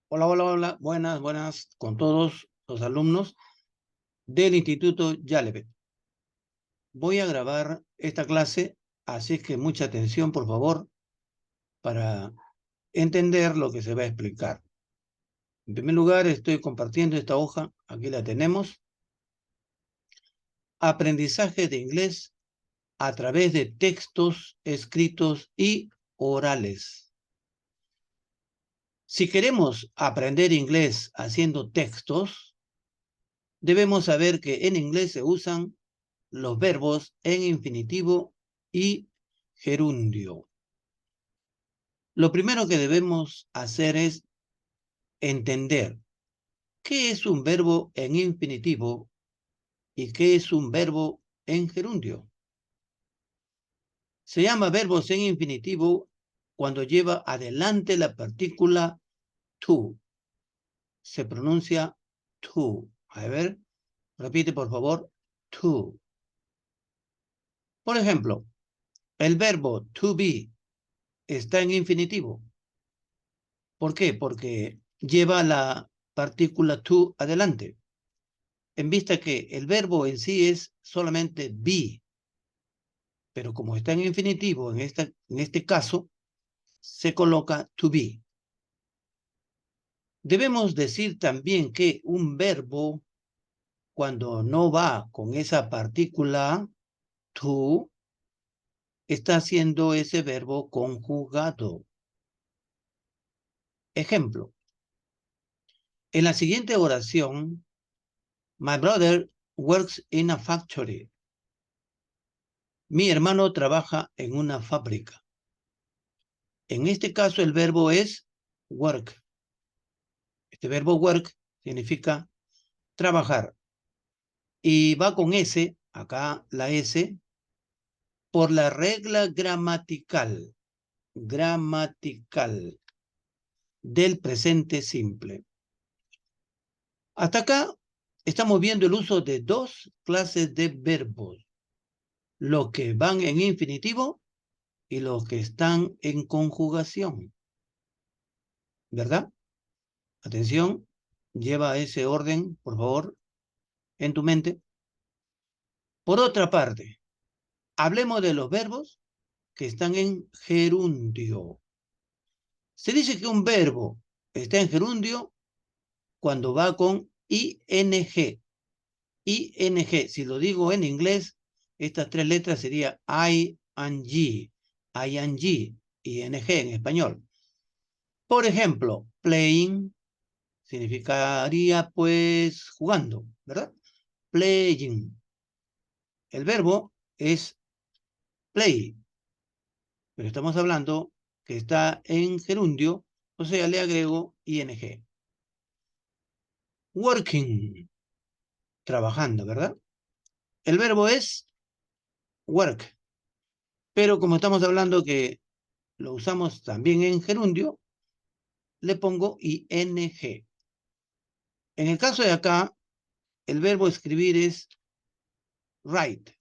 Hola, hola, hola. Buenas, buenas con todos los alumnos del Instituto Yalebet. Voy a grabar esta clase, así que mucha atención, por favor, para entender lo que se va a explicar. En primer lugar, estoy compartiendo esta hoja. Aquí la tenemos. Aprendizaje de inglés a través de textos escritos y orales. Si queremos aprender inglés haciendo textos, debemos saber que en inglés se usan los verbos en infinitivo y gerundio. Lo primero que debemos hacer es entender qué es un verbo en infinitivo y qué es un verbo en gerundio. Se llama verbos en infinitivo cuando lleva adelante la partícula to. Se pronuncia to. A ver, repite por favor, to. Por ejemplo, el verbo to be está en infinitivo. ¿Por qué? Porque lleva la partícula to adelante. En vista que el verbo en sí es solamente be, pero como está en infinitivo, en este caso, se coloca to be. Debemos decir también que un verbo, cuando no va con esa partícula to, está haciendo ese verbo conjugado. Ejemplo, en la siguiente oración, my brother works in a factory. Mi hermano trabaja en una fábrica. En este caso el verbo es work. Este verbo work significa trabajar. Y va con S, acá la S, por la regla gramatical del presente simple. Hasta acá estamos viendo el uso de dos clases de verbos. Los que van en infinitivo y los que están en conjugación. ¿Verdad? Atención, lleva ese orden, por favor, en tu mente. Por otra parte, hablemos de los verbos que están en gerundio. Se dice que un verbo está en gerundio cuando va con ing. ing, si lo digo en inglés, estas tres letras sería ing, ing en español. Por ejemplo, playing significaría pues jugando, ¿verdad? Playing. El verbo es play, pero estamos hablando que está en gerundio, o sea, le agrego ing. Working, trabajando, ¿verdad? El verbo es work, pero como estamos hablando que lo usamos también en gerundio, le pongo ing. En el caso de acá, el verbo escribir es write,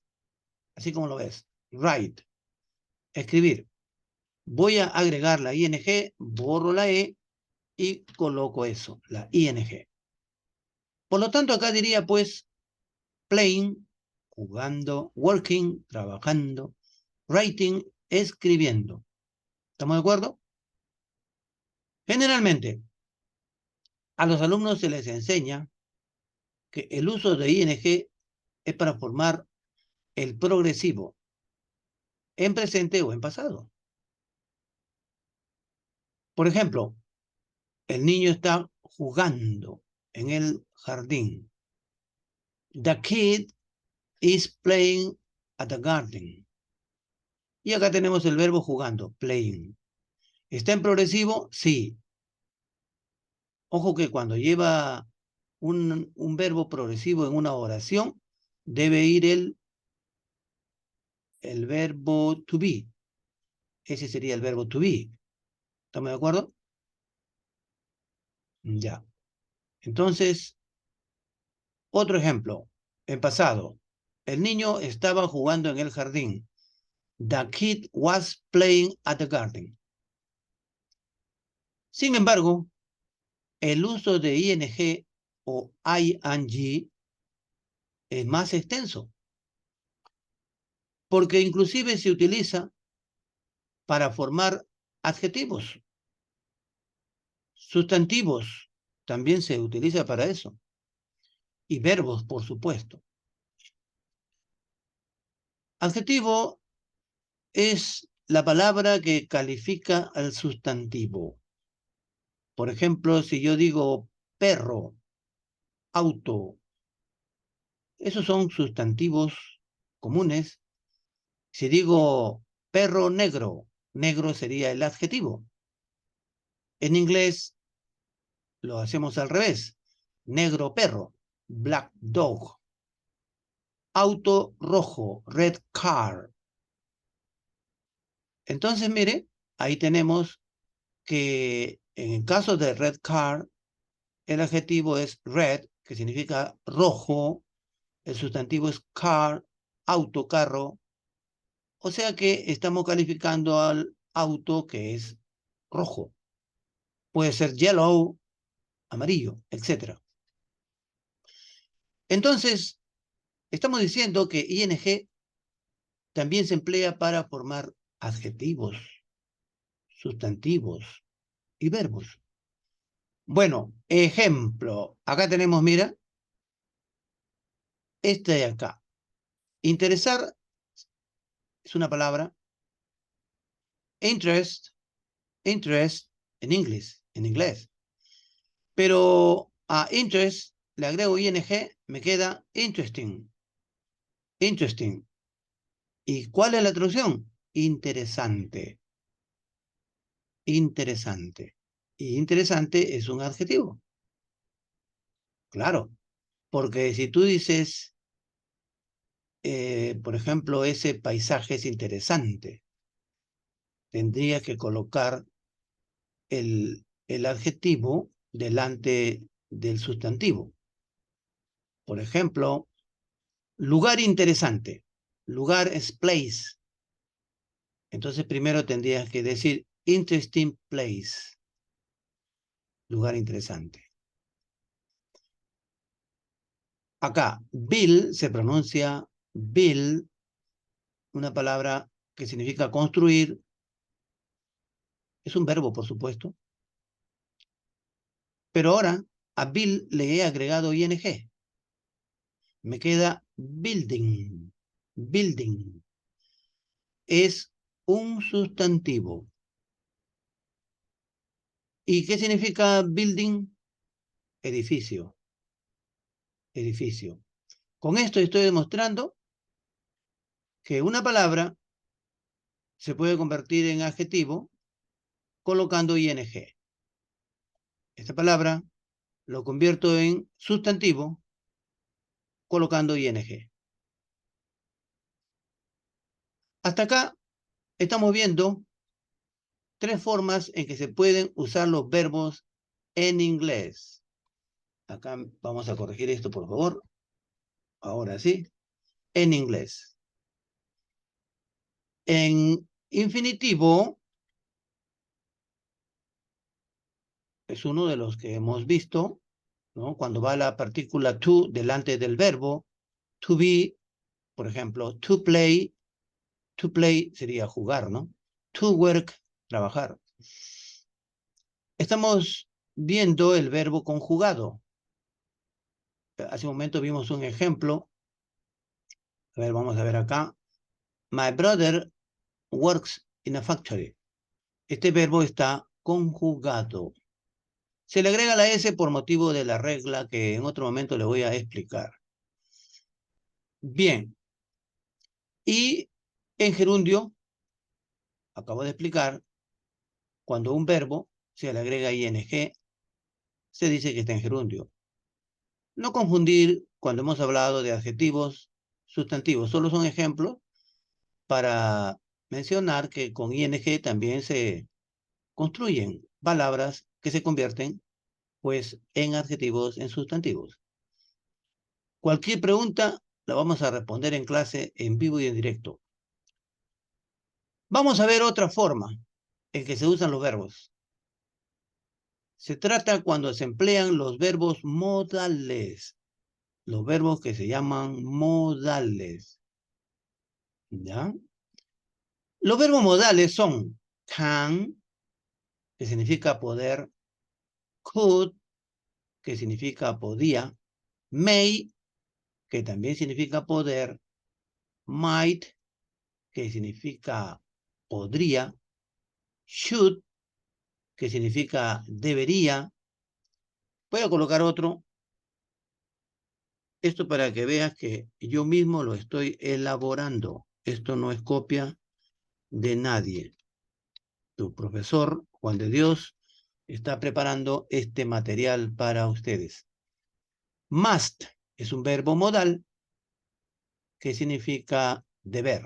así como lo ves, write, escribir. Voy a agregar la ing, borro la e y coloco eso, la ing. Por lo tanto, acá diría pues playing, jugando, working, trabajando, writing, escribiendo. ¿Estamos de acuerdo? Generalmente, a los alumnos se les enseña que el uso de ing es para formar el progresivo en presente o en pasado. Por ejemplo, el niño está jugando en el jardín. The kid is playing at the garden. Y acá tenemos el verbo jugando, playing. ¿Está en progresivo? Sí. Ojo que cuando lleva un verbo progresivo en una oración, debe ir el verbo to be. Ese sería el verbo to be. ¿Estamos de acuerdo? Ya. Entonces, otro ejemplo. En pasado, el niño estaba jugando en el jardín. The kid was playing at the garden. Sin embargo, el uso de ing o ing es más extenso, porque inclusive se utiliza para formar adjetivos, sustantivos, también se utiliza para eso, y verbos, por supuesto. Adjetivo es la palabra que califica al sustantivo. Por ejemplo, si yo digo perro, auto, esos son sustantivos comunes. Si digo perro negro, negro sería el adjetivo. En inglés lo hacemos al revés. Negro perro, black dog. Auto rojo, red car. Entonces, mire, ahí tenemos que en el caso de red car, el adjetivo es red, que significa rojo. El sustantivo es car, auto, carro. O sea que estamos calificando al auto que es rojo. Puede ser yellow, amarillo, etc. Entonces, estamos diciendo que ing también se emplea para formar adjetivos, sustantivos y verbos. Bueno, ejemplo. Acá tenemos, mira, este de acá. Interesar es una palabra. Interest, interest en inglés. Pero a interest le agrego ing, me queda interesting. Interesting. ¿Y cuál es la traducción? Interesante. Interesante. Y interesante es un adjetivo. Claro, porque si tú dices, por ejemplo, ese paisaje es interesante, tendrías que colocar el adjetivo delante del sustantivo. Por ejemplo, lugar interesante. Lugar es place. Entonces primero tendrías que decir interesting place. Lugar interesante. Acá, build se pronuncia build, una palabra que significa construir. Es un verbo, por supuesto. Pero ahora a build le he agregado ing. Me queda building. Building. Es un sustantivo. ¿Y qué significa building? Edificio. Edificio. Con esto estoy demostrando que una palabra se puede convertir en adjetivo colocando ing. Esta palabra lo convierto en sustantivo colocando ing. Hasta acá estamos viendo tres formas en que se pueden usar los verbos en inglés. Acá vamos a corregir esto, por favor. Ahora sí. En inglés. En infinitivo es uno de los que hemos visto, ¿no? Cuando va la partícula to delante del verbo, to be, por ejemplo, to play sería jugar, ¿no? To work, trabajar. Estamos viendo el verbo conjugado. Hace un momento vimos un ejemplo. A ver, vamos a ver acá. My brother works in a factory. Este verbo está conjugado. Se le agrega la S por motivo de la regla que en otro momento le voy a explicar. Bien. Y en gerundio, acabo de explicar, cuando un verbo se le agrega ing, se dice que está en gerundio. No confundir cuando hemos hablado de adjetivos, sustantivos. Solo son ejemplos para mencionar que con ing también se construyen palabras que se convierten pues en adjetivos, en sustantivos. Cualquier pregunta la vamos a responder en clase en vivo y en directo. Vamos a ver otra forma en que se usan los verbos. Se trata cuando se emplean los verbos modales. Los verbos que se llaman modales. ¿Ya? Los verbos modales son can, que significa poder, could, que significa podía, may, que también significa poder, might, que significa podría, should, que significa debería. Voy a colocar otro, esto para que veas que yo mismo lo estoy elaborando. Esto no es copia de nadie. Tu profesor, Juan de Dios, está preparando este material para ustedes. Must es un verbo modal que significa deber.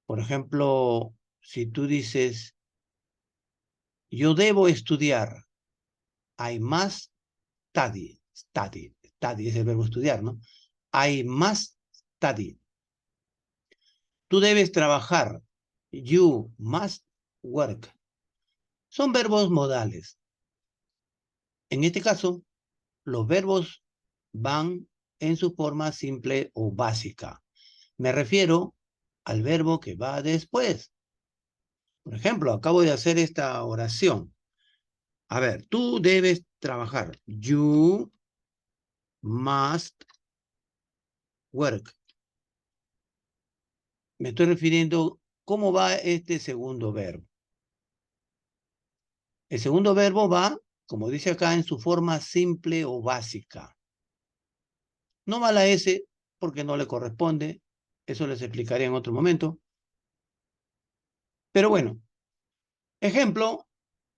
Por ejemplo, si tú dices, yo debo estudiar, I must study. Study es el verbo estudiar, ¿no? I must study. Tú debes trabajar, you must work. Son verbos modales. En este caso, los verbos van en su forma simple o básica. Me refiero al verbo que va después. Por ejemplo, acabo de hacer esta oración. A ver, tú debes trabajar. You must work. Me estoy refiriendo cómo va este segundo verbo. El segundo verbo va, como dice acá, en su forma simple o básica. No va la S porque no le corresponde. Eso les explicaré en otro momento. Pero bueno, ejemplo,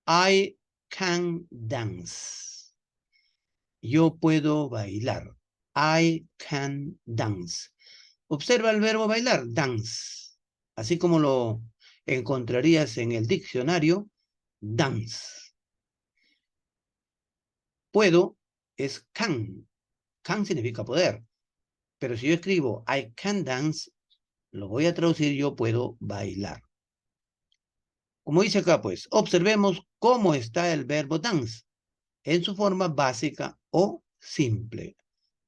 I can dance. Yo puedo bailar. I can dance. Observa el verbo bailar, dance. Así como lo encontrarías en el diccionario, dance. Puedo es can. Can significa poder. Pero si yo escribo I can dance, lo voy a traducir yo puedo bailar. Como dice acá, pues, observemos cómo está el verbo dance en su forma básica o simple.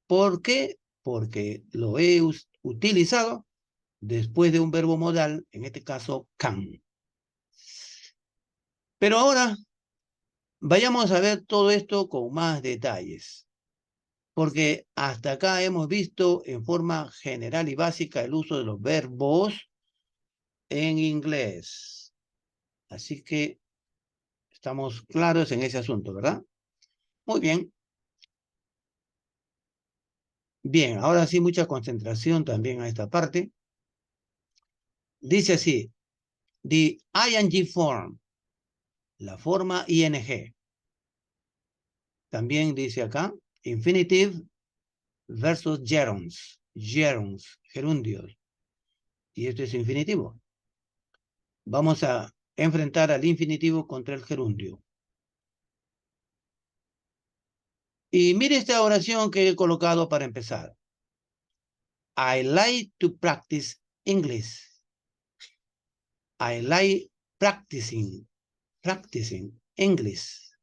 ¿Por qué? Porque lo he utilizado después de un verbo modal, en este caso, can. Pero ahora vayamos a ver todo esto con más detalles, porque hasta acá hemos visto en forma general y básica el uso de los verbos en inglés. Así que estamos claros en ese asunto, ¿verdad? Muy bien. Bien, ahora sí, mucha concentración también a esta parte. Dice así, the ing form, la forma ing. También dice acá, infinitive versus gerunds, gerundios. Y esto es infinitivo. Vamos a enfrentar al infinitivo contra el gerundio. Y mire esta oración que he colocado para empezar. I like to practice English. I like practicing English.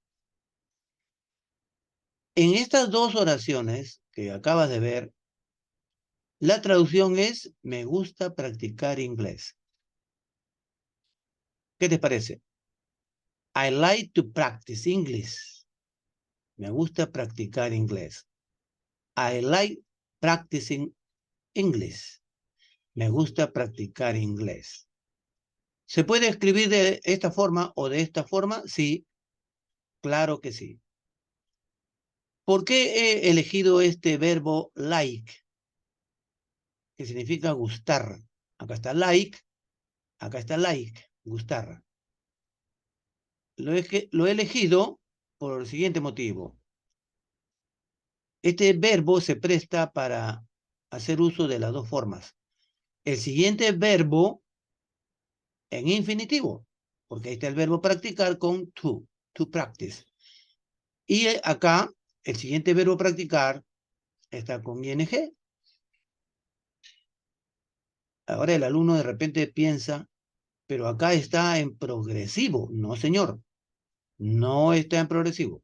En estas dos oraciones que acabas de ver, la traducción es me gusta practicar inglés. ¿Qué te parece? I like to practice English. Me gusta practicar inglés. I like practicing English. Me gusta practicar inglés. ¿Se puede escribir de esta forma o de esta forma? Sí, claro que sí. ¿Por qué he elegido este verbo like? Que significa gustar. Acá está like, gustar. Lo he elegido por el siguiente motivo. Este verbo se presta para hacer uso de las dos formas. El siguiente verbo en infinitivo, porque ahí está el verbo practicar con to practice. Y acá el siguiente verbo practicar está con ing. Ahora el alumno de repente piensa, pero acá está en progresivo. No, señor. no está en progresivo.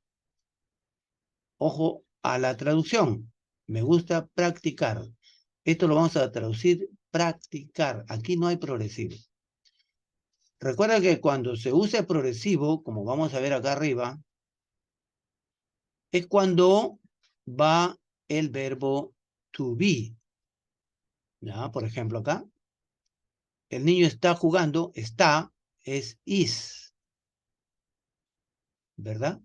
Ojo a la traducción. Me gusta practicar. Esto lo vamos a traducir practicar. Aquí no hay progresivo. Recuerda que cuando se usa progresivo, como vamos a ver acá arriba, es cuando va el verbo to be. ¿Ya? Por ejemplo, acá. El niño está jugando. Está es is. ¿Verdad?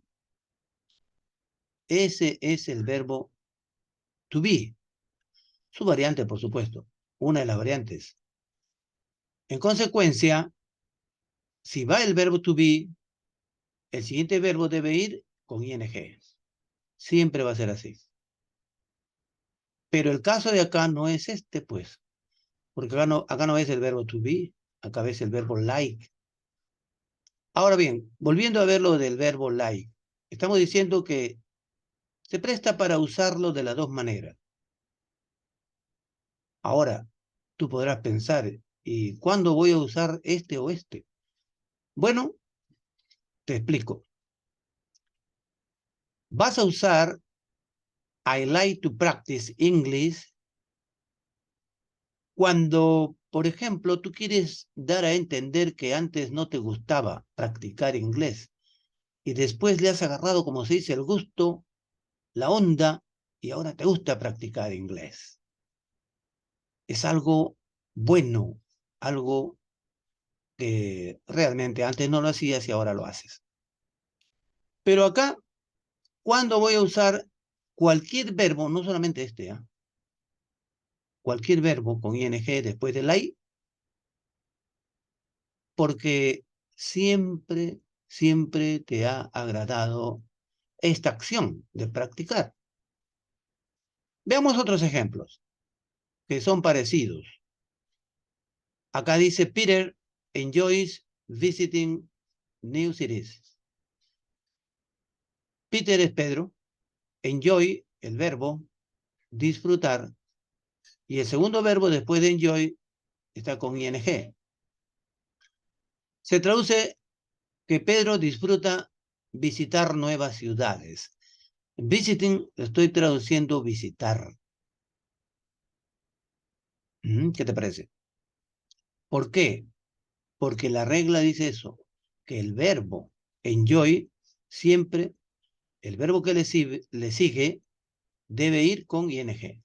Ese es el verbo to be. Su variante, por supuesto. Una de las variantes. En consecuencia, si va el verbo to be, el siguiente verbo debe ir con ing. Siempre va a ser así. Pero el caso de acá no es este, pues. Porque acá no es el verbo to be, acá ves el verbo like. Ahora bien, volviendo a ver lo del verbo like, estamos diciendo que se presta para usarlo de las dos maneras. Ahora, tú podrás pensar, ¿y cuándo voy a usar este o este? Bueno, te explico. Vas a usar I like to practice English cuando, por ejemplo, tú quieres dar a entender que antes no te gustaba practicar inglés y después le has agarrado, como se dice, el gusto, la onda, y ahora te gusta practicar inglés. Es algo bueno, algo que realmente antes no lo hacías y ahora lo haces. Pero acá, ¿cuándo voy a usar cualquier verbo, no solamente este, cualquier verbo con ing después del like? Porque siempre, siempre te ha agradado esta acción de practicar. Veamos otros ejemplos que son parecidos. Acá dice Peter enjoys visiting new cities. Peter es Pedro, enjoy, el verbo, disfrutar, y el segundo verbo después de enjoy está con ing. Se traduce que Pedro disfruta visitar nuevas ciudades. Visiting lo estoy traduciendo visitar. ¿Qué te parece? ¿Por qué? Porque la regla dice eso, que el verbo enjoy siempre, el verbo que le sigue debe ir con ing.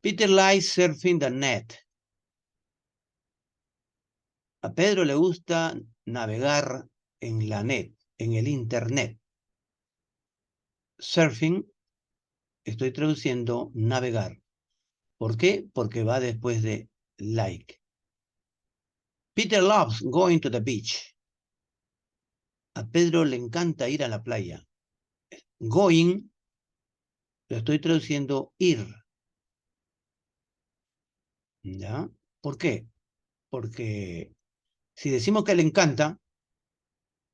Peter likes surfing the net. A Pedro le gusta navegar en la net, en el internet. Surfing, estoy traduciendo navegar. ¿Por qué? Porque va después de like. Peter loves going to the beach. A Pedro le encanta ir a la playa. Going, lo estoy traduciendo ir. ¿Ya? ¿Por qué? Porque si decimos que le encanta,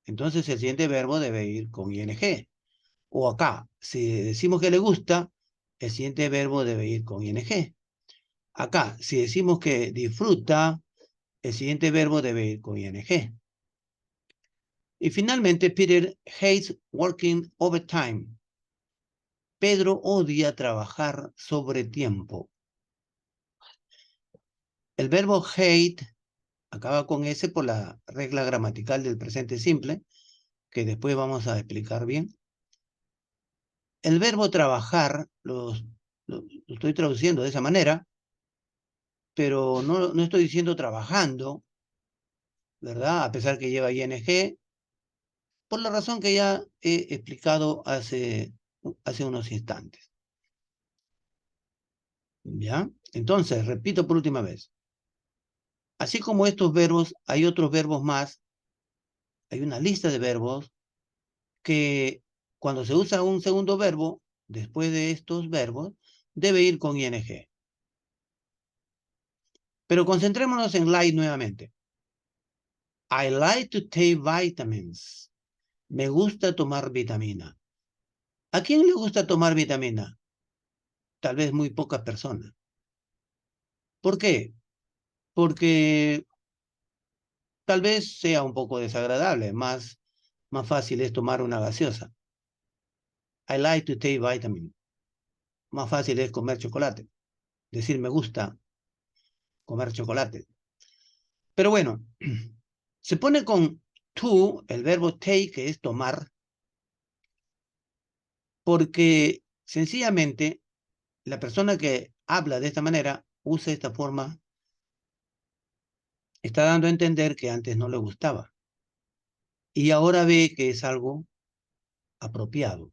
entonces el siguiente verbo debe ir con ing. O acá, si decimos que le gusta, el siguiente verbo debe ir con ing. Acá, si decimos que disfruta, el siguiente verbo debe ir con ing. Y finalmente, Peter hates working overtime. Pedro odia trabajar sobre tiempo. El verbo hate acaba con S por la regla gramatical del presente simple, que después vamos a explicar bien. El verbo trabajar lo estoy traduciendo de esa manera, pero no estoy diciendo trabajando, ¿verdad? A pesar que lleva ing, por la razón que ya he explicado hace unos instantes. ¿Ya? Entonces, repito por última vez. Así como estos verbos, hay otros verbos más, hay una lista de verbos que cuando se usa un segundo verbo, después de estos verbos, debe ir con ing. Pero concentrémonos en like nuevamente. I like to take vitamins. Me gusta tomar vitamina. ¿A quién le gusta tomar vitamina? Tal vez muy pocas personas. ¿Por qué? Porque Tal vez sea un poco desagradable, más fácil es tomar una gaseosa. I like to take vitamin. Más fácil es comer chocolate. Decir me gusta comer chocolate. Pero bueno, se pone con to, el verbo take, que es tomar, porque sencillamente la persona que habla de esta manera usa esta forma, está dando a entender que antes no le gustaba y ahora ve que es algo apropiado,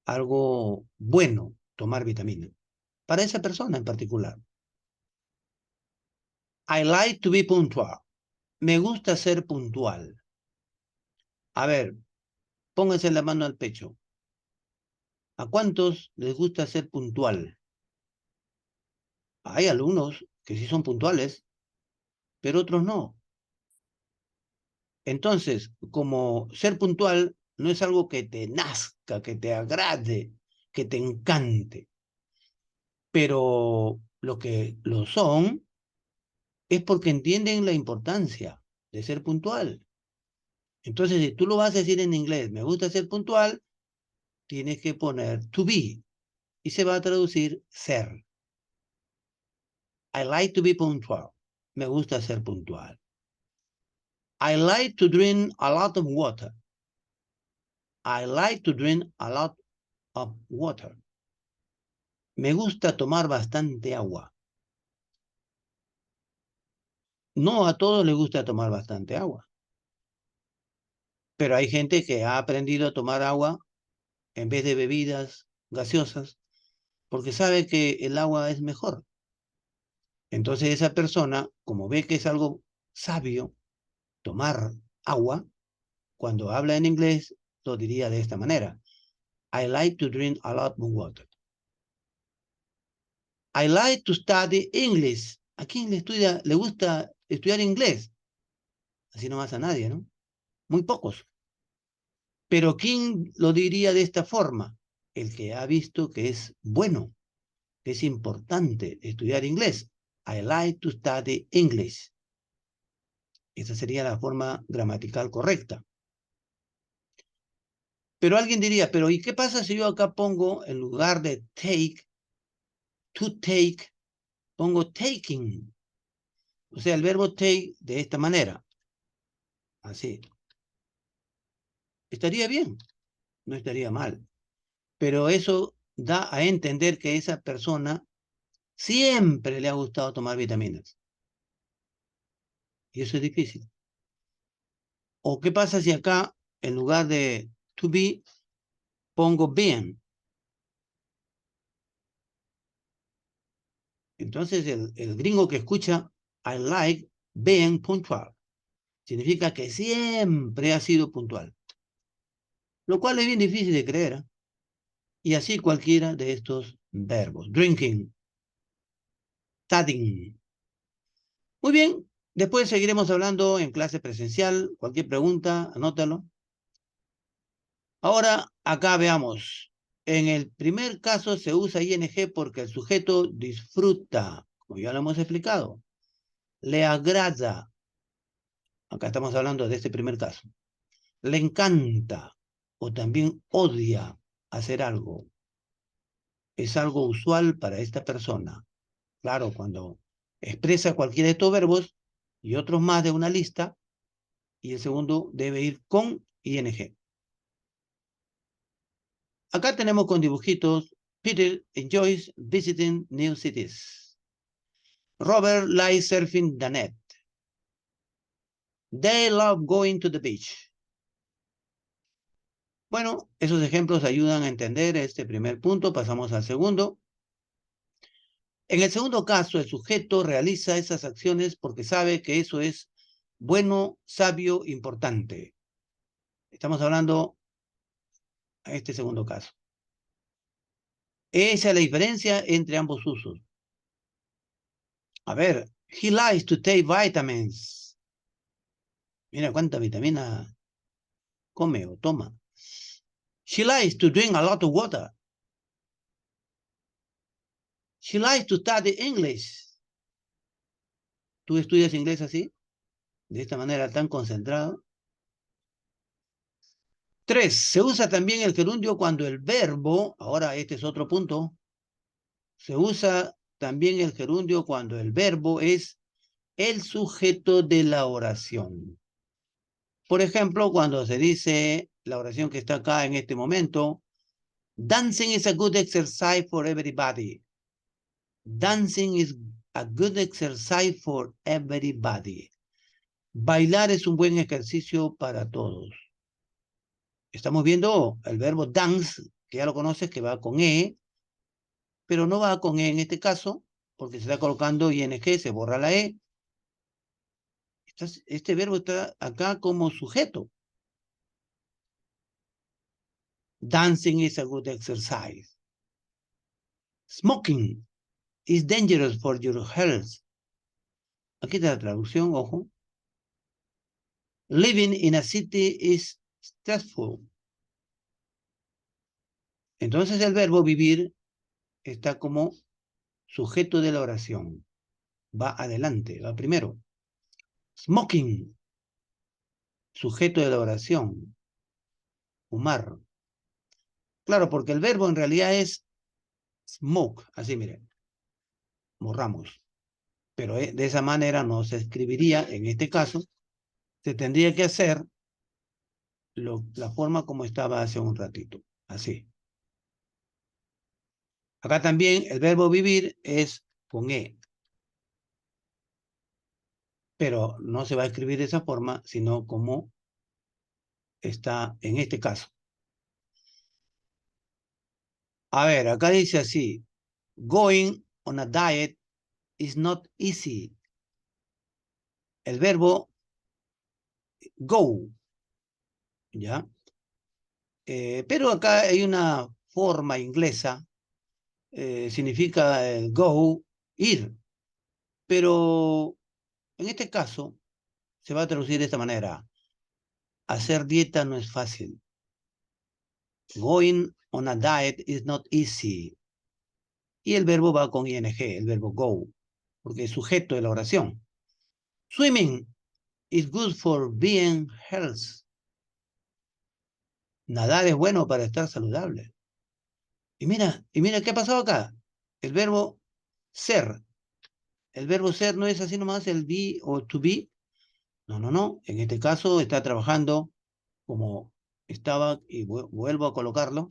algo bueno tomar vitamina. Para esa persona en particular. I like to be punctual. Me gusta ser puntual. A ver, póngase la mano al pecho. ¿A cuántos les gusta ser puntual? Hay alumnos que sí son puntuales, pero otros no. Entonces, como ser puntual no es algo que te nazca, que te agrade, que te encante, pero lo que lo son es porque entienden la importancia de ser puntual. Entonces, si tú lo vas a decir en inglés, me gusta ser puntual, tienes que poner to be y se va a traducir ser. I like to be punctual. Me gusta ser puntual. I like to drink a lot of water. I like to drink a lot of water. Me gusta tomar bastante agua. No a todos les gusta tomar bastante agua, pero hay gente que ha aprendido a tomar agua en vez de bebidas gaseosas porque sabe que el agua es mejor. Entonces esa persona, como ve que es algo sabio tomar agua, cuando habla en inglés lo diría de esta manera. I like to drink a lot of water. I like to study English. ¿A quién le gusta estudiar inglés? Así no más a nadie, ¿no? Muy pocos. Pero ¿quién lo diría de esta forma? El que ha visto que es bueno, que es importante estudiar inglés. I like to study English. Esa sería la forma gramatical correcta. Pero alguien diría, pero ¿y qué pasa si yo acá pongo, en lugar de take, to take, pongo taking? O sea, el verbo take de esta manera. Así. Estaría bien, no estaría mal. Pero eso da a entender que esa persona siempre le ha gustado tomar vitaminas. Y eso es difícil. ¿O qué pasa si acá, en lugar de to be, pongo being? Entonces el gringo que escucha I like being puntual significa que siempre ha sido puntual, lo cual es bien difícil de creer, ¿eh? Y así cualquiera de estos verbos. Drinking, studying. Muy bien, después seguiremos hablando en clase presencial. Cualquier pregunta, anótalo. Ahora, acá veamos. En el primer caso se usa ing porque el sujeto disfruta, como ya lo hemos explicado. Le agrada. Acá estamos hablando de este primer caso. Le encanta o también odia hacer algo. Es algo usual para esta persona. Claro, cuando expresa cualquiera de estos verbos y otros más de una lista, y el segundo debe ir con ing. Acá tenemos con dibujitos. Peter enjoys visiting new cities. Robert likes surfing the net. They love going to the beach. Bueno, esos ejemplos ayudan a entender este primer punto. Pasamos al segundo. En el segundo caso, el sujeto realiza esas acciones porque sabe que eso es bueno, sabio, importante. Estamos hablando de este segundo caso. Esa es la diferencia entre ambos usos. A ver, he likes to take vitamins. Mira cuánta vitamina come o toma. She likes to drink a lot of water. She likes to study English. ¿Tú estudias inglés así? de esta manera tan concentrada. 3. Se usa también el gerundio cuando el verbo, ahora este es otro punto, se usa también el gerundio cuando el verbo es el sujeto de la oración. Por ejemplo, cuando se dice la oración que está acá en este momento, dancing is a good exercise for everybody. Dancing is a good exercise for everybody. Bailar es un buen ejercicio para todos. Estamos viendo el verbo dance, que ya lo conoces, que va con E, pero no va con E en este caso, porque se está colocando ing, se borra la E. Este verbo está acá como sujeto. Dancing is a good exercise. Smoking is dangerous for your health. Aquí está la traducción, ojo. Living in a city is stressful. Entonces el verbo vivir está como sujeto de la oración. Va adelante, va primero. Smoking, sujeto de la oración. Fumar. Claro, porque el verbo en realidad es smoke. Así, miren. Borramos. Pero de esa manera no se escribiría. En este caso, se tendría que hacer la forma como estaba hace un ratito. Así. Acá también el verbo vivir es con E. Pero no se va a escribir de esa forma, sino como está en este caso. A ver, acá dice así. Going on a diet is not easy. El verbo go, ¿ya? Pero acá hay una forma inglesa, significa go, ir. Pero en este caso se va a traducir de esta manera. Hacer dieta no es fácil. Going on a diet is not easy. Y el verbo va con ing, el verbo go, porque es sujeto de la oración. Swimming is good for being healthy. Nadar es bueno para estar saludable. Y mira, ¿qué ha pasado acá? El verbo ser. El verbo ser no es así nomás el be o to be. No, no, no. En este caso está trabajando como estaba, y vuelvo a colocarlo,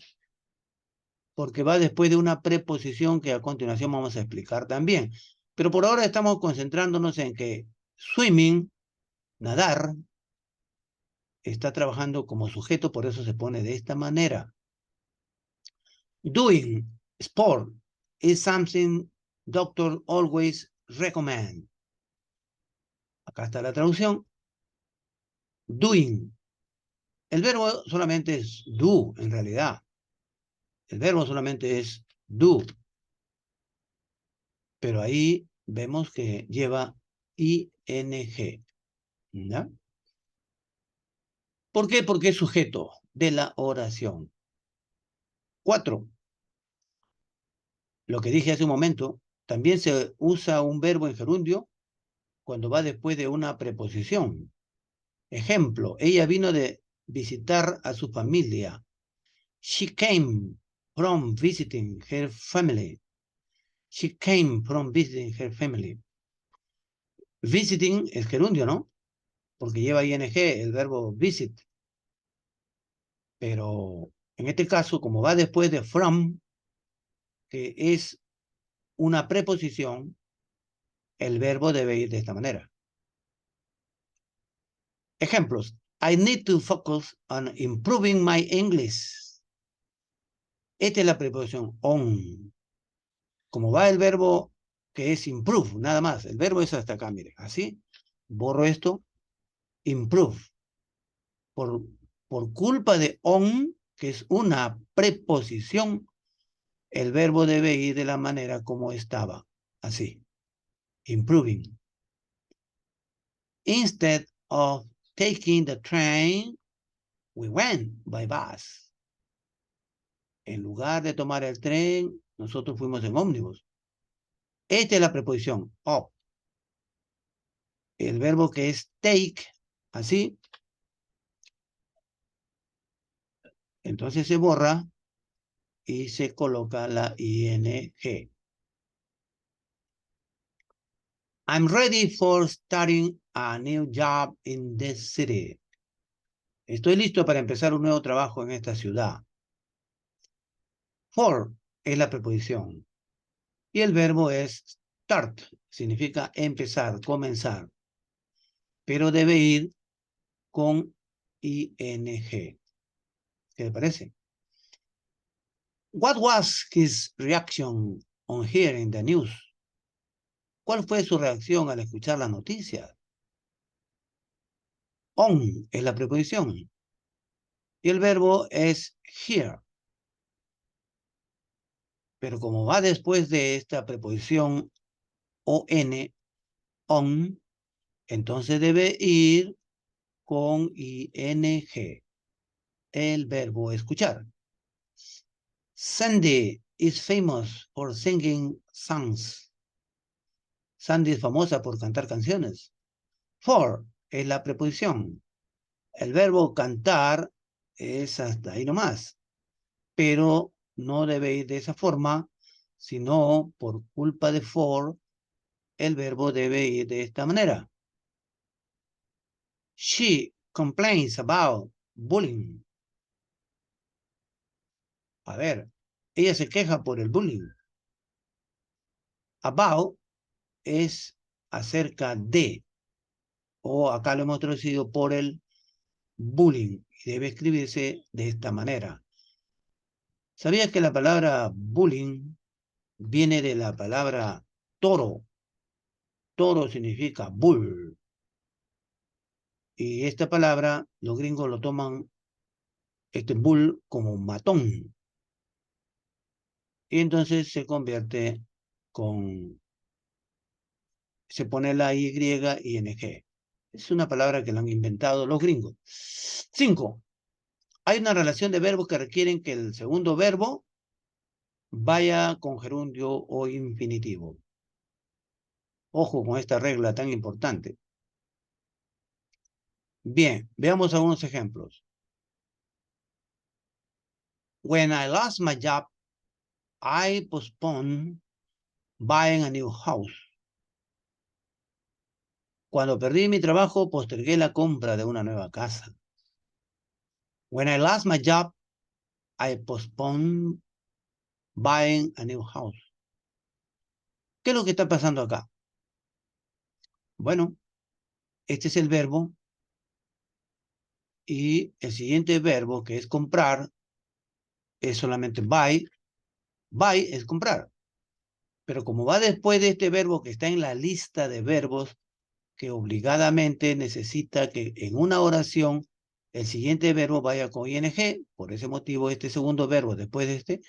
porque va después de una preposición que a continuación vamos a explicar también. Pero por ahora estamos concentrándonos en que swimming, nadar, está trabajando como sujeto, por eso se pone de esta manera. Doing sport is something doctor always recommend. Acá está la traducción. Doing. El verbo solamente es do, en realidad. El verbo solamente es do. Pero ahí vemos que lleva ing. ¿Ya? ¿Por qué? Porque es sujeto de la oración. 4. Lo que dije hace un momento, también se usa un verbo en gerundio cuando va después de una preposición. Ejemplo, ella vino de visitar a su familia. She came from visiting her family. She came from visiting her family. Visiting es gerundio, ¿no? Porque lleva ing, el verbo visit. Pero en este caso, como va después de from, que es una preposición, el verbo debe ir de esta manera. Ejemplos. I need to focus on improving my English. Esta es la preposición on. Como va el verbo que es improve, nada más. El verbo es hasta acá, mire. Así. Borro esto. Improve. Por culpa de on, que es una preposición, el verbo debe ir de la manera como estaba. Así. Improving. Instead of taking the train, we went by bus. En lugar de tomar el tren, nosotros fuimos en ómnibus. Esta es la preposición of. el verbo que es take, así, entonces se borra y se coloca la ing. I'm ready for starting a new job in this city. Estoy listo para empezar un nuevo trabajo en esta ciudad. For es la preposición. Y el verbo es start, significa empezar, comenzar. Pero debe ir con ing. ¿Qué le parece? What was his reaction on hearing the news? ¿Cuál fue su reacción al escuchar la noticia? On es la preposición. Y el verbo es hear. Pero como va después de esta preposición on, entonces debe ir con ing, el verbo escuchar. Sandy is famous for singing songs. Sandy es famosa por cantar canciones. For es la preposición. El verbo cantar es hasta ahí nomás, pero no debe ir de esa forma, sino por culpa de for, el verbo debe ir de esta manera. She complains about bullying. A ver, ella se queja por el bullying. About es acerca de, o acá lo hemos traducido por el bullying, y debe escribirse de esta manera. ¿Sabías que la palabra bullying viene de la palabra toro? Toro significa bull. Y esta palabra, los gringos lo toman, este bull, como matón. Y entonces se convierte se pone la Y y ing. Es una palabra que la han inventado los gringos. 5. Hay una relación de verbos que requieren que el segundo verbo vaya con gerundio o infinitivo. Ojo con esta regla tan importante. Bien, veamos algunos ejemplos. When I lost my job, I postponed buying a new house. Cuando perdí mi trabajo, postergué la compra de una nueva casa. When I lost my job, I postponed buying a new house. ¿Qué es lo que está pasando acá? Bueno, este es el verbo y el siguiente verbo, que es comprar, es solamente buy. Buy es comprar. Pero como va después de este verbo que está en la lista de verbos que obligadamente necesita que en una oración el siguiente verbo vaya con ing, por ese motivo este segundo verbo después de este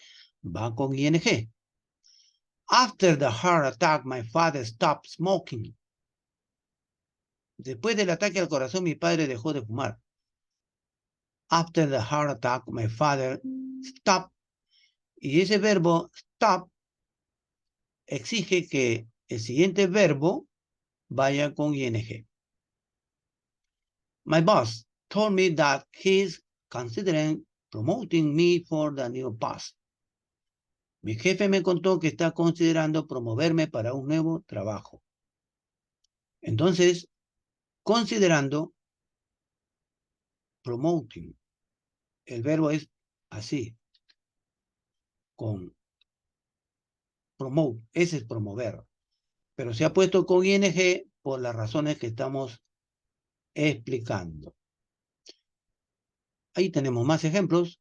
va con ing. After the heart attack, my father stopped smoking. Después del ataque al corazón, mi padre dejó de fumar. After the heart attack, my father stopped. Y ese verbo stop exige que el siguiente verbo vaya con ing. My boss told me that he's considering promoting me for the new post. Mi jefe me contó que está considerando promoverme para un nuevo trabajo. Entonces, considerando, promoting. El verbo es así, con promote. Ese es promover. Pero se ha puesto con ing por las razones que estamos explicando. Ahí tenemos más ejemplos.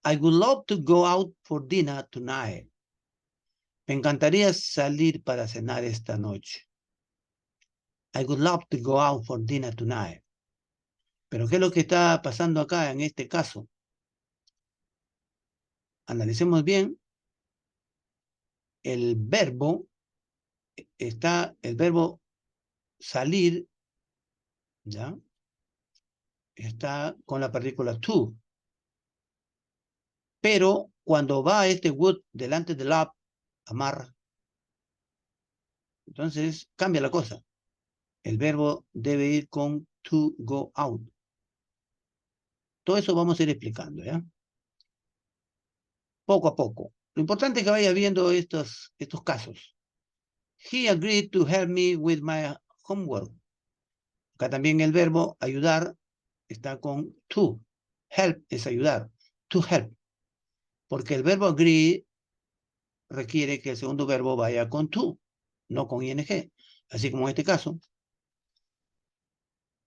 I would love to go out for dinner tonight. Me encantaría salir para cenar esta noche. I would love to go out for dinner tonight. Pero ¿qué es lo que está pasando acá en este caso? Analicemos bien. El verbo salir, ¿ya? Está con la partícula to. Pero cuando va este would delante del up, amar, entonces cambia la cosa. el verbo debe ir con to go out. Todo eso vamos a ir explicando, ¿ya? Poco a poco. Lo importante es que vaya viendo estos casos. He agreed to help me with my homework. Acá también el verbo ayudar está con to. Help es ayudar. To help. Porque el verbo agree requiere que el segundo verbo vaya con to, no con ing. Así como en este caso.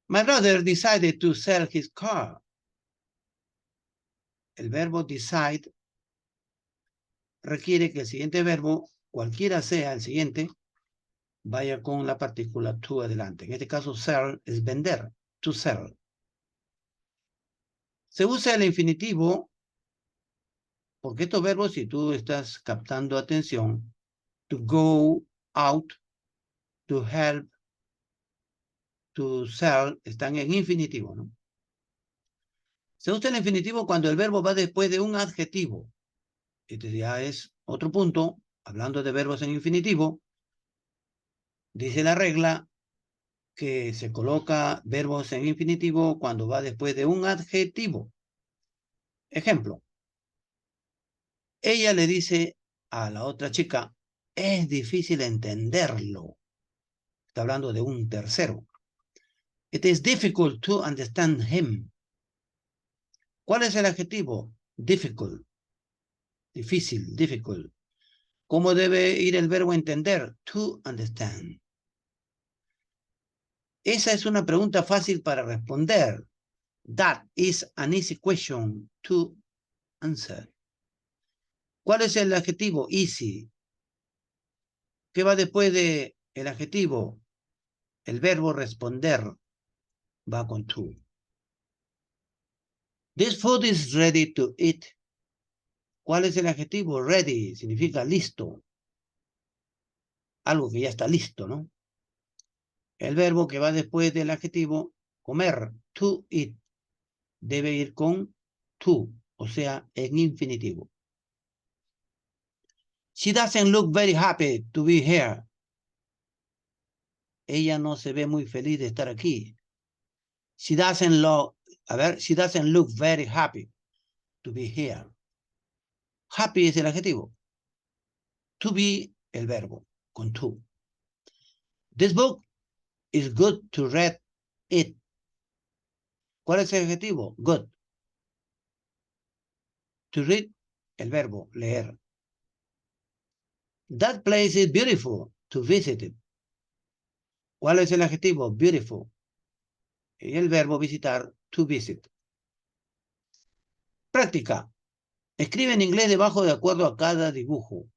My brother decided to sell his car. El verbo decide requiere que el siguiente verbo, cualquiera sea el siguiente, vaya con la partícula to adelante. En este caso, sell es vender. To sell. Se usa el infinitivo porque estos verbos, si tú estás captando atención, to go out, to help, to sell, están en infinitivo, ¿no? Se usa el infinitivo cuando el verbo va después de un adjetivo. Este ya es otro punto. Hablando de verbos en infinitivo, dice la regla que se coloca verbos en infinitivo cuando va después de un adjetivo. Ejemplo. Ella le dice a la otra chica, es difícil entenderlo. Está hablando de un tercero. It is difficult to understand him. ¿Cuál es el adjetivo? Difficult. Difícil, difficult. ¿Cómo debe ir el verbo entender? To understand. Esa es una pregunta fácil para responder. That is an easy question to answer. ¿Cuál es el adjetivo? Easy. ¿Qué va después de el adjetivo? El verbo responder va con to. This food is ready to eat. ¿Cuál es el adjetivo? Ready significa listo. Algo que ya está listo, ¿no? El verbo que va después del adjetivo comer, to eat, debe ir con to, o sea, en infinitivo. She doesn't look very happy to be here. Ella no se ve muy feliz de estar aquí. She doesn't look very happy to be here. Happy es el adjetivo. To be, el verbo, con to. This book is good to read it. ¿Cuál es el adjetivo? Good. To read, el verbo, leer. That place is beautiful to visit it. ¿Cuál es el adjetivo? Beautiful. Y el verbo visitar, to visit. Práctica. Escribe en inglés debajo de acuerdo a cada dibujo.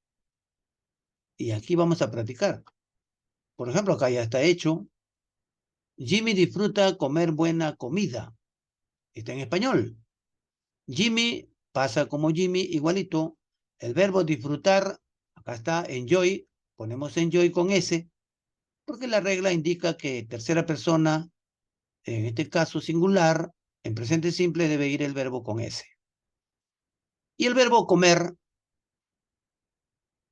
Y aquí vamos a practicar. Por ejemplo, acá ya está hecho. Jimmy disfruta comer buena comida. Está en español. Jimmy pasa como Jimmy, igualito. El verbo disfrutar, acá está, enjoy. Ponemos enjoy con S, porque la regla indica que tercera persona, en este caso singular, en presente simple debe ir el verbo con S. Y el verbo comer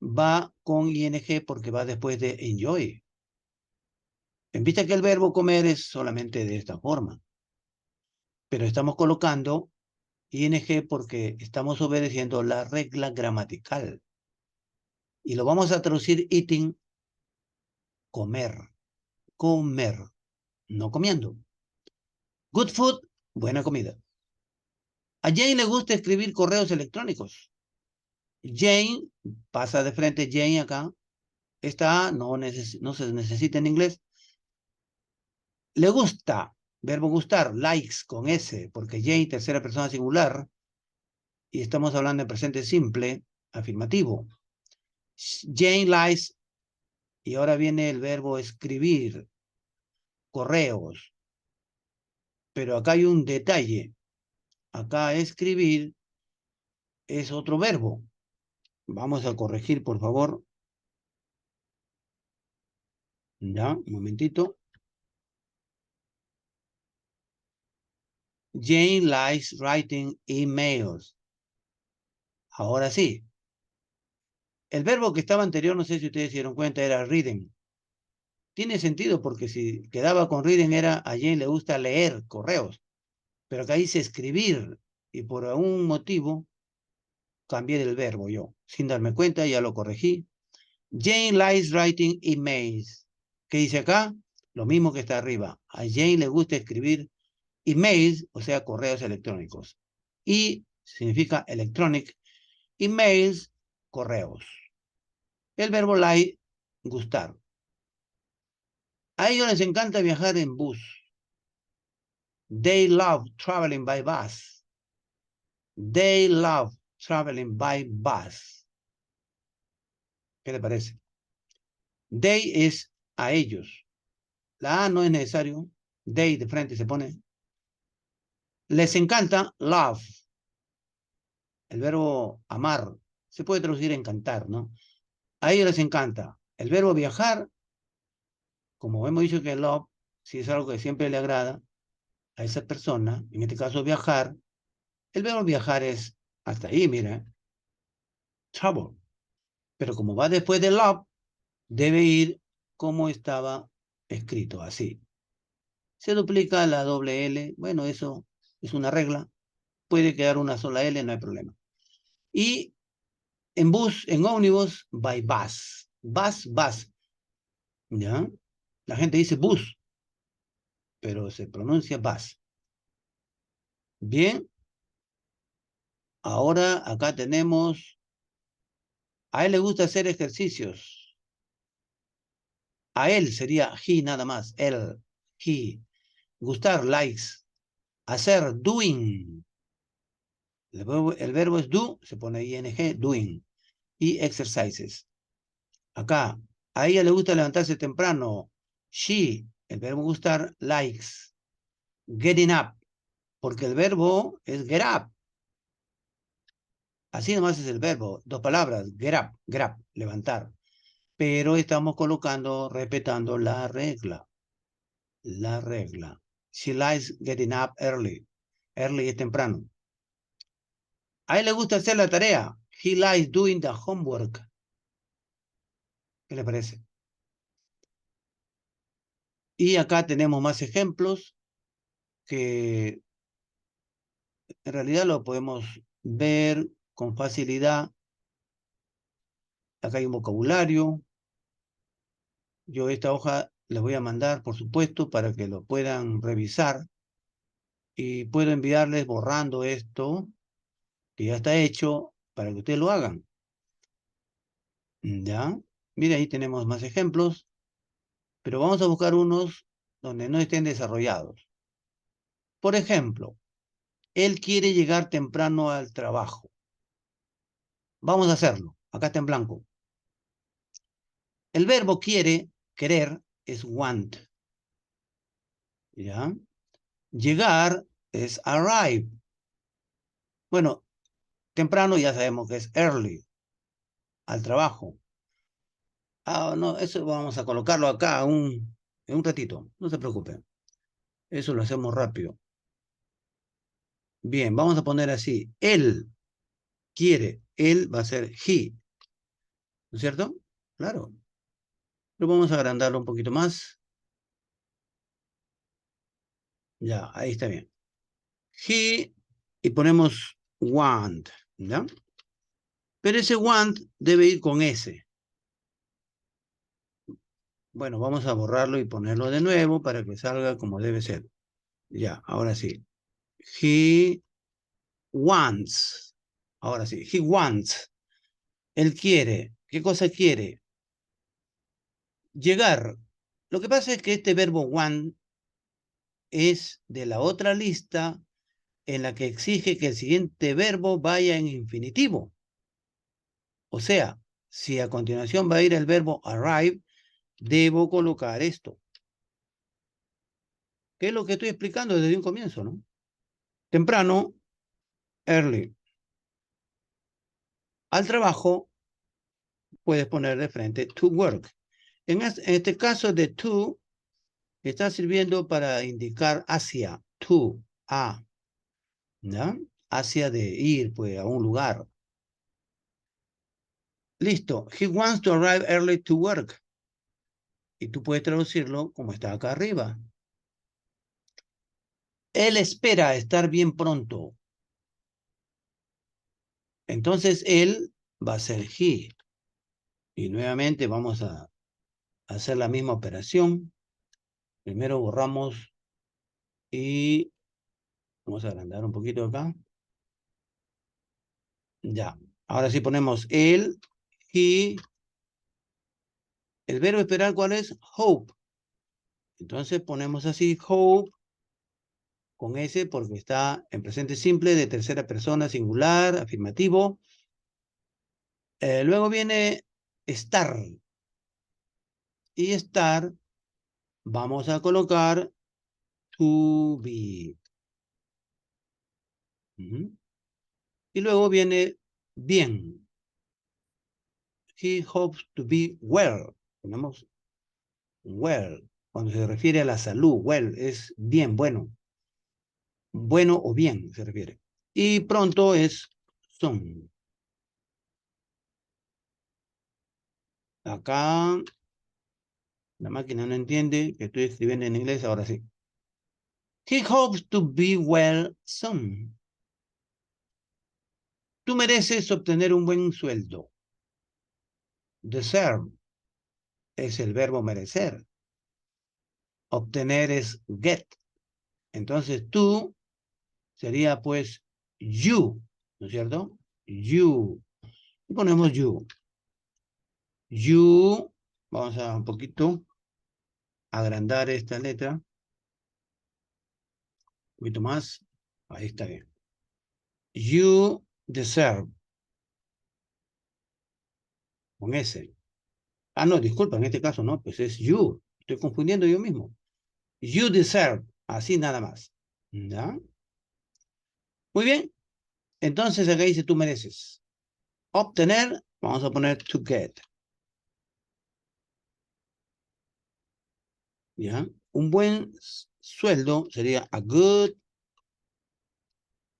va con ing porque va después de enjoy. En vista que el verbo comer es solamente de esta forma. Pero estamos colocando ing porque estamos obedeciendo la regla gramatical. Y lo vamos a traducir eating, comer, comer, no comiendo. Good food, buena comida. A Jane le gusta escribir correos electrónicos. Jane, pasa de frente Jane acá. Esta no se necesita en inglés. Le gusta, verbo gustar, likes con S, porque Jane, tercera persona singular, y estamos hablando en presente simple, afirmativo. Jane likes, y ahora viene el verbo escribir, correos. Pero acá hay un detalle. Acá escribir es otro verbo. Vamos a corregir, por favor. Ya, un momentito. Jane likes writing emails. Ahora sí. El verbo que estaba anterior, no sé si ustedes se dieron cuenta, era reading. Tiene sentido porque si quedaba con reading era a Jane le gusta leer correos, pero acá dice escribir y por algún motivo cambié el verbo yo. Sin darme cuenta ya lo corregí. Jane likes writing emails. ¿Qué dice acá? Lo mismo que está arriba. A Jane le gusta escribir emails, o sea, correos electrónicos. Y significa electronic. Emails, correos. El verbo like, gustar. A ellos les encanta viajar en bus. They love traveling by bus. They love traveling by bus. ¿Qué le parece? They es a ellos. La A no es necesario. They de frente se pone. Les encanta love. El verbo amar. Se puede traducir encantar, ¿no? A ellos les encanta. El verbo viajar, como hemos dicho que love, si es algo que siempre le agrada a esa persona, en este caso viajar, el verbo viajar es hasta ahí, mira, travel. Pero como va después de love, debe ir como estaba escrito, así. Se duplica la doble L, bueno, eso es una regla. Puede quedar una sola L, no hay problema. Y en bus, en ómnibus, by bus. Bus, bus. ¿Ya? La gente dice bus, pero se pronuncia bus. Bien, ahora acá tenemos, a él le gusta hacer ejercicios. A él sería he nada más, él, he. Gustar, likes. Hacer, doing. El verbo es do, se pone ing, doing. Y exercises. Acá, a ella le gusta levantarse temprano. She, el verbo gustar, likes. Getting up, porque el verbo es get up. Así nomás es el verbo, dos palabras, get up, levantar. Pero estamos colocando, respetando la regla. La regla. She likes getting up early. Early es temprano. A él le gusta hacer la tarea. He likes doing the homework. ¿Qué le parece? Y acá tenemos más ejemplos que en realidad lo podemos ver con facilidad. Acá hay un vocabulario. Yo esta hoja les voy a mandar, por supuesto, para que lo puedan revisar. Y puedo enviarles borrando esto, que ya está hecho, para que ustedes lo hagan. ¿Ya? Mire, ahí tenemos más ejemplos, pero vamos a buscar unos donde no estén desarrollados. Por ejemplo, él quiere llegar temprano al trabajo. Vamos a hacerlo. Acá está en blanco. El verbo quiere, querer, es want. ¿Ya? Llegar es arrive. Bueno, temprano ya sabemos que es early, al trabajo. Ah, no, eso vamos a colocarlo acá en un ratito. No se preocupen. Eso lo hacemos rápido. Bien, vamos a poner así. Él quiere. Él va a ser he. ¿No es cierto? Claro. Pero vamos a agrandarlo un poquito más. Ya, ahí está bien. He y ponemos want. ¿Ya? Pero ese want debe ir con S. Bueno, vamos a borrarlo y ponerlo de nuevo para que salga como debe ser. Ya, ahora sí. He wants. Ahora sí. He wants. Él quiere. ¿Qué cosa quiere? Llegar. Lo que pasa es que este verbo want es de la otra lista en la que exige que el siguiente verbo vaya en infinitivo. O sea, si a continuación va a ir el verbo arrive, debo colocar esto. ¿Qué es lo que estoy explicando desde un comienzo, no? Temprano, early. Al trabajo, puedes poner de frente to work. En este caso de to, está sirviendo para indicar hacia, to, a, ¿ya? Hacia de ir, pues, a un lugar. Listo. He wants to arrive early to work. Y tú puedes traducirlo como está acá arriba. Él espera estar bien pronto. Entonces, él va a ser he. Y nuevamente vamos a hacer la misma operación. Primero borramos y vamos a agrandar un poquito acá. Ya. Ahora sí ponemos él, he. El verbo esperar, ¿cuál es? Hope. Entonces ponemos así, hope, con S, porque está en presente simple, de tercera persona, singular, afirmativo. Luego viene estar. Y estar, vamos a colocar to be. Y luego viene bien. He hopes to be well. Ponemos well. Cuando se refiere a la salud, well es bien, bueno. Bueno o bien se refiere. Y pronto es soon. Acá la máquina no entiende que estoy escribiendo en inglés, ahora sí. He hopes to be well soon. Tú mereces obtener un buen sueldo. Deserve es el verbo merecer. Obtener es get. Entonces tú sería pues you, ¿no es cierto? You. Y ponemos you. You, vamos a un poquito agrandar esta letra. Un poquito más. Ahí está bien. You deserve. Con S. Ah, no, disculpa, en este caso no, pues es you. Estoy confundiendo yo mismo. You deserve. Así nada más. ¿Ya? Muy bien. Entonces acá dice tú mereces. Obtener, vamos a poner to get. ¿Ya? Un buen sueldo sería a good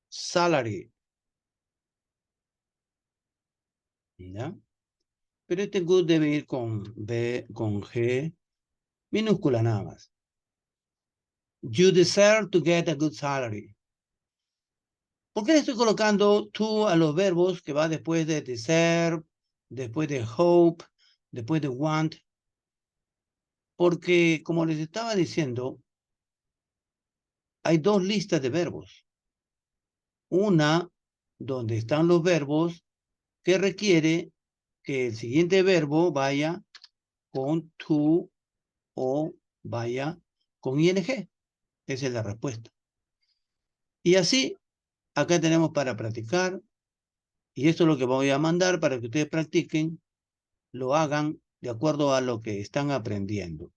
salary. ¿Ya? Pero este good debe ir con B, con G minúscula nada más. You deserve to get a good salary. ¿Por qué le estoy colocando to a los verbos que va después de deserve, después de hope, después de want? Porque, como les estaba diciendo, hay dos listas de verbos. Una donde están los verbos que requiere que el siguiente verbo vaya con to o vaya con ing. Esa es la respuesta. Y así, acá tenemos para practicar, y esto es lo que voy a mandar para que ustedes practiquen, lo hagan de acuerdo a lo que están aprendiendo.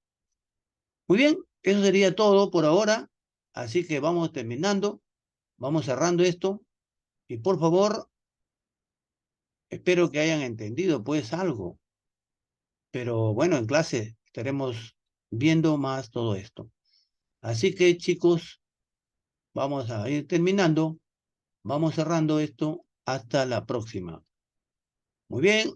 Muy bien, eso sería todo por ahora, así que vamos terminando, vamos cerrando esto, y por favor, espero que hayan entendido pues algo, pero bueno, en clase estaremos viendo más todo esto. Así que chicos, vamos a ir terminando, vamos cerrando esto, hasta la próxima. Muy bien.